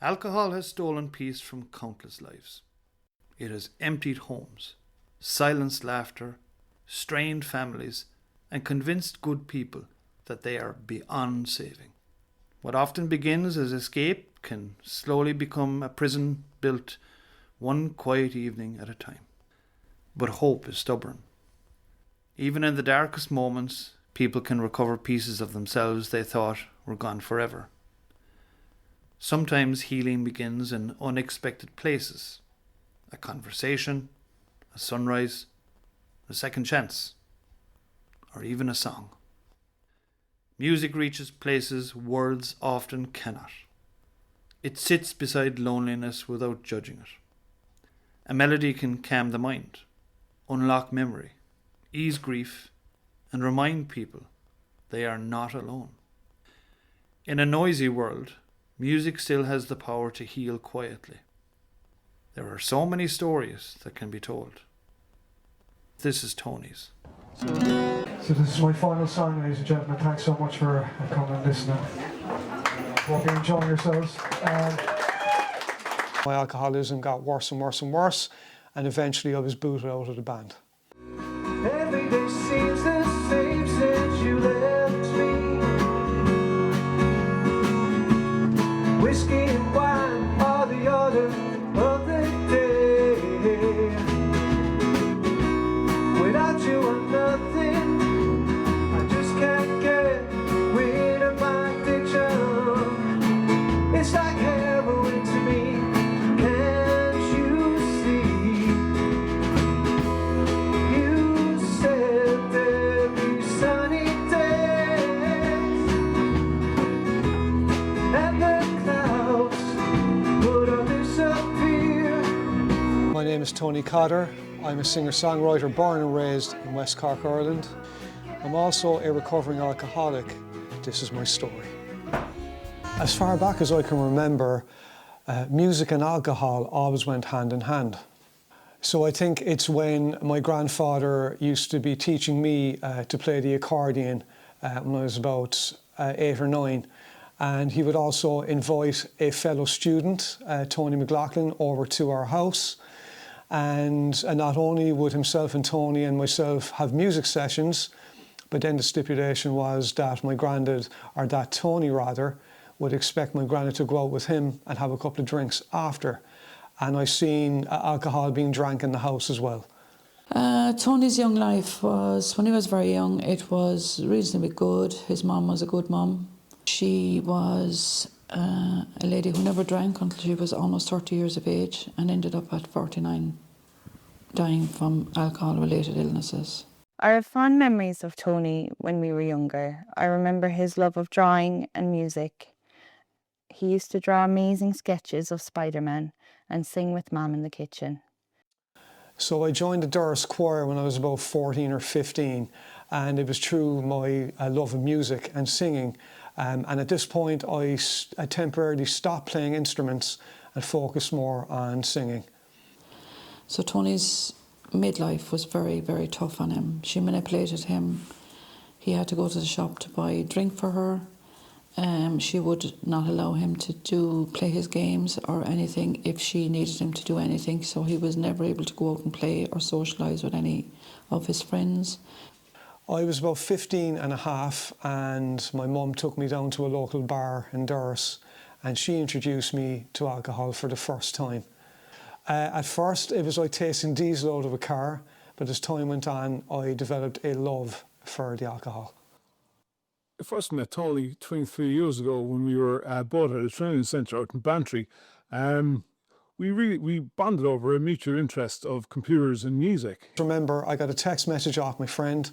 Alcohol has stolen peace from countless lives. It has emptied homes, silenced laughter, strained families, and convinced good people that they are beyond saving. What often begins as escape can slowly become a prison built one quiet evening at a time. But hope is stubborn. Even in the darkest moments, people can recover pieces of themselves they thought were gone forever. Sometimes healing begins in unexpected places. A conversation, a sunrise, a second chance, or even a song. Music reaches places words often cannot. It sits beside loneliness without judging it. A melody can calm the mind, unlock memory, ease grief, and remind people they are not alone. In a noisy world, music still has the power to heal quietly. There are so many stories that can be told. This is Tony's. So this is my final song, ladies and gentlemen. Thanks so much for coming and listening. Hope you're enjoying yourselves. My alcoholism got worse and worse and worse, and eventually I was booted out of the band. Every day seems the same since you left me. Whiskey and wine are the order of the day. Without you I'm nothing. I just can't get rid of my addiction. It's like heroin to me. Can't you see? You said there'd be sunny days, and the clouds would all disappear. My name is Tony Cotter. I'm a singer-songwriter born and raised in West Cork, Ireland. I'm also a recovering alcoholic. This is my story. As far back as I can remember, music and alcohol always went hand in hand. So I think it's when my grandfather used to be teaching me to play the accordion when I was about 8 or 9. And he would also invite a fellow student, Tony McLaughlin, over to our house. And not only would himself and Tony and myself have music sessions, but then the stipulation was that my granddad, or that Tony rather, would expect my granddad to go out with him and have a couple of drinks after. And I seen alcohol being drank in the house as well. Tony's young life was, when he was very young, it was reasonably good. His mum was a good mum. She was a lady who never drank until she was almost 30 years of age and ended up at 49 dying from alcohol-related illnesses. I have fond memories of Tony when we were younger. I remember his love of drawing and music. He used to draw amazing sketches of Spider-Man and sing with Mum in the kitchen. So I joined the Doris choir when I was about 14 or 15, and it was through my love of music and singing. And at this point, I temporarily stopped playing instruments and focused more on singing. So Tony's midlife was very, very tough on him. She manipulated him. He had to go to the shop to buy drink for her. She would not allow him to play his games or anything if she needed him to do anything, so he was never able to go out and play or socialise with any of his friends. I was about 15 and a half, and my mum took me down to a local bar in Doris, and she introduced me to alcohol for the first time. At first it was like tasting diesel out of a car, but as time went on I developed a love for the alcohol. I first met Tony 23 years ago when we were both at a training centre out in Bantry. We bonded over a mutual interest of computers and music. I remember I got a text message off my friend,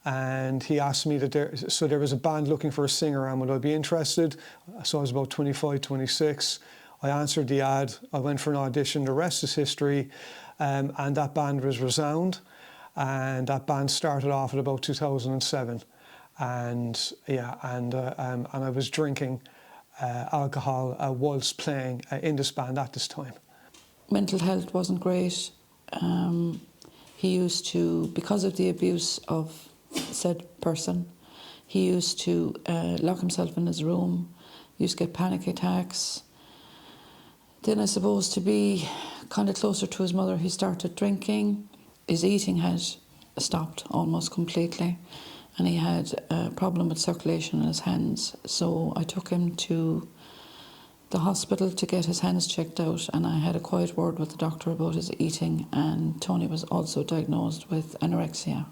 and he asked me that there was a band looking for a singer and would I be interested. So I was about 25, 26. I answered the ad, I went for an audition, the rest is history, and that band was Resound, and that band started off at about 2007. And yeah, and I was drinking alcohol whilst playing in this band at this time. Mental health wasn't great. He used to, because of the abuse of said person, he used to lock himself in his room, he used to get panic attacks. Then I suppose to be kind of closer to his mother, he started drinking. His eating had stopped almost completely, and he had a problem with circulation in his hands. So I took him to the hospital to get his hands checked out, and I had a quiet word with the doctor about his eating, and Tony was also diagnosed with anorexia.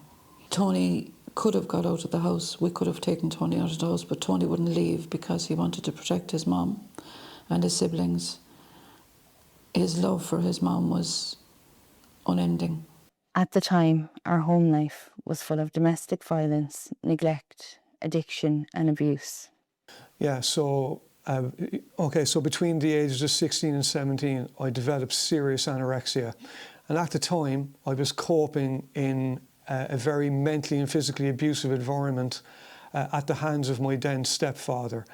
Tony could have got out of the house. We could have taken Tony out of the house, but Tony wouldn't leave because he wanted to protect his mum and his siblings. His love for his mum was unending. At the time, our home life was full of domestic violence, neglect, addiction and abuse. Yeah, so between the ages of 16 and 17, I developed serious anorexia. And at the time, I was coping in a very mentally and physically abusive environment at the hands of my then stepfather.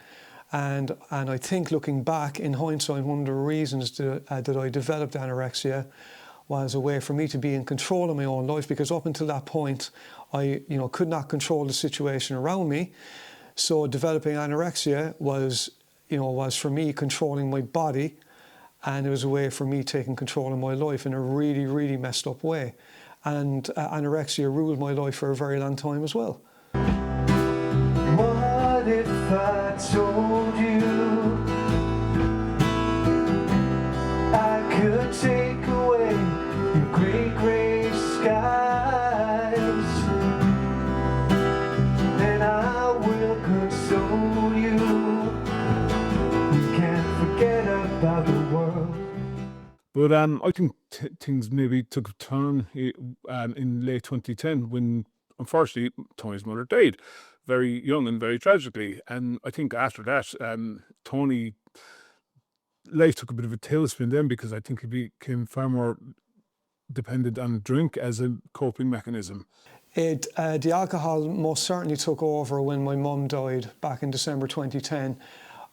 And I think, looking back in hindsight, one of the reasons that I developed anorexia was a way for me to be in control of my own life, because up until that point, I could not control the situation around me. So developing anorexia was for me controlling my body, and it was a way for me taking control of my life in a really, really messed up way. And anorexia ruled my life for a very long time as well. What if I told you I could take away your great grey skies? Then I will console you. We can't forget about the world. But I think things maybe took a turn in late 2010 when, unfortunately, Tony's mother died very young and very tragically. And I think after that, Tony, life took a bit of a tailspin then, because I think he became far more dependent on drink as a coping mechanism. The alcohol most certainly took over when my mum died back in December 2010.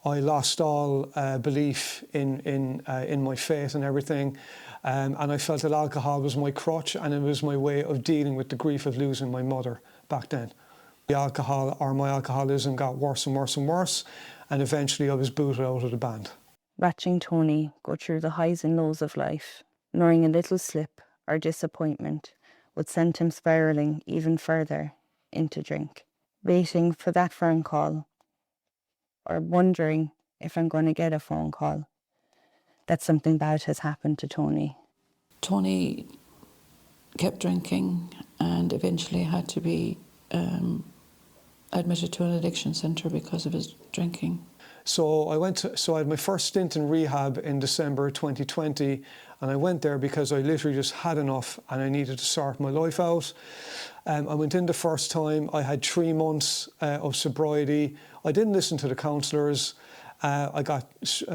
I lost all belief in my faith and everything, and I felt that alcohol was my crutch, and it was my way of dealing with the grief of losing my mother back then. The alcohol, or my alcoholism, got worse and worse and worse, and eventually I was booted out of the band. Watching Tony go through the highs and lows of life, knowing a little slip or disappointment would send him spiralling even further into drink. Waiting for that phone call, or wondering if I'm going to get a phone call that something bad has happened to Tony. Tony kept drinking and eventually had to be admitted to an addiction centre because of his drinking. So I had my first stint in rehab in December 2020, and I went there because I literally just had enough and I needed to sort my life out. I went in the first time. I had 3 months of sobriety. I didn't listen to the counsellors. I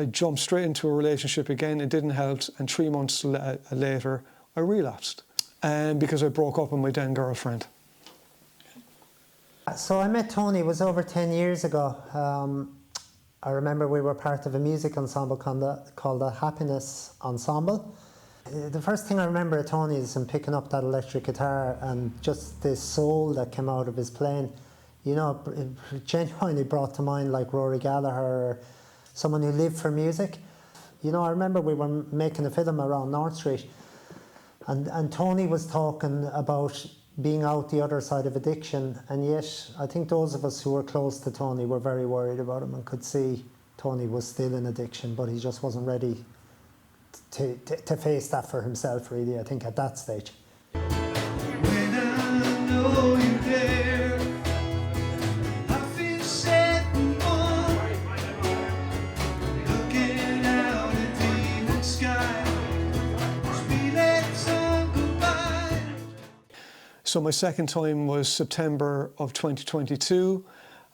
jumped straight into a relationship again. It didn't help, and 3 months later, I relapsed because I broke up with my then girlfriend. So I met Tony, it was over 10 years ago. I remember we were part of a music ensemble called the Happiness Ensemble. The first thing I remember of Tony is him picking up that electric guitar and just the soul that came out of his playing. You know, it genuinely brought to mind like Rory Gallagher or someone who lived for music. You know, I remember we were making a film around North Street, and Tony was talking about being out the other side of addiction, and yet I think those of us who were close to Tony were very worried about him and could see Tony was still in addiction, but he just wasn't ready to face that for himself, really, I think, at that stage. When I know you're there, I feel sad and warm, looking out at the evening sky, we let sun go by. So my second time was September of 2022,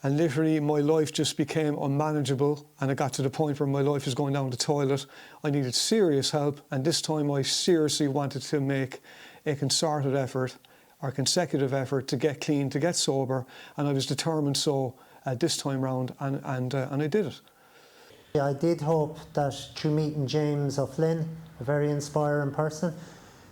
and literally my life just became unmanageable, and it got to the point where my life was going down the toilet. I needed serious help, and this time I seriously wanted to make a concerted effort or consecutive effort to get clean, to get sober, and I was determined so this time round, and I did it. I did hope that through meeting James O'Flynn, a very inspiring person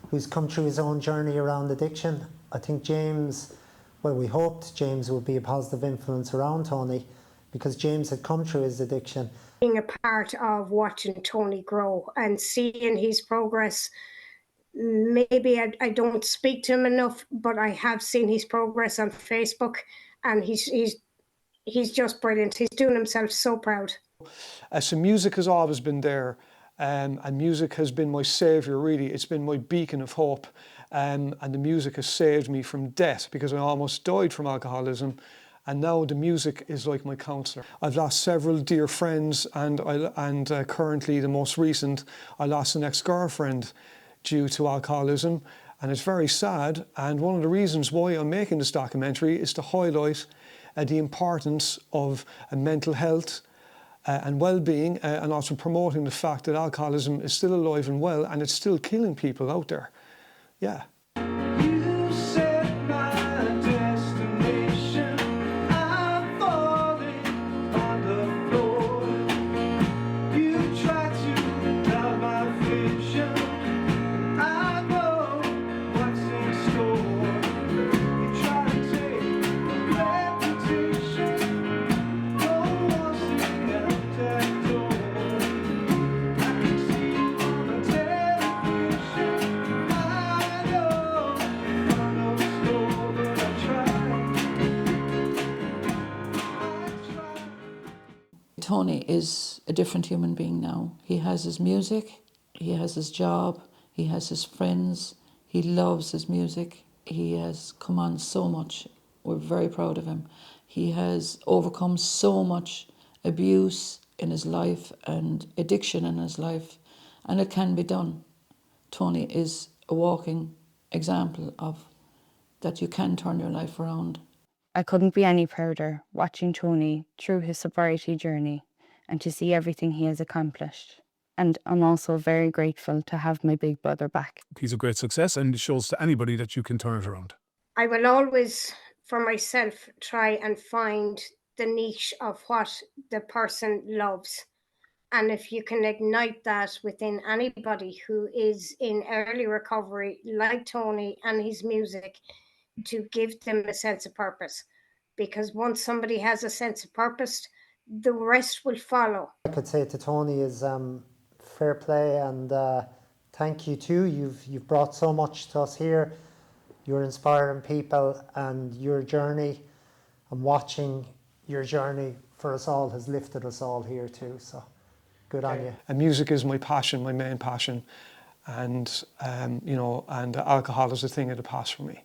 who's come through his own journey around addiction, I think James, well, we hoped James would be a positive influence around Tony because James had come through his addiction. Being a part of watching Tony grow and seeing his progress, maybe I don't speak to him enough, but I have seen his progress on Facebook, and he's just brilliant. He's doing himself so proud. So music has always been there, and music has been my saviour, really. It's been my beacon of hope, and the music has saved me from death, because I almost died from alcoholism, and now the music is like my counsellor. I've lost several dear friends, and currently the most recent, I lost an ex-girlfriend due to alcoholism, and it's very sad. And one of the reasons why I'm making this documentary is to highlight the importance of mental health and well-being, and also promoting the fact that alcoholism is still alive and well, and it's still killing people out there. Yeah. You set my destination. I'm falling on the floor. You try to doubt my vision. I know what's in store. You try to take a reputation. No one's seen that door. I can see you on the television. I know no store, but I try. Tony is a different human being now. He has his music, he has his job, he has his friends, he loves his music. He has come on so much. We're very proud of him. He has overcome so much abuse in his life and addiction in his life, and it can be done. Tony is a walking example of that you can turn your life around. I couldn't be any prouder watching Tony through his sobriety journey and to see everything he has accomplished. And I'm also very grateful to have my big brother back. He's a great success, and it shows to anybody that you can turn it around. I will always, for myself, try and find the niche of what the person loves. And if you can ignite that within anybody who is in early recovery, like Tony and his music, to give them a sense of purpose. Because once somebody has a sense of purpose, the rest will follow. I could say to Tony is fair play, and thank you too. You've brought so much to us here. You're inspiring people, and your journey and watching your journey for us all has lifted us all here too. So good on you. And music is my passion, my main passion, and and alcohol is a thing of the past for me.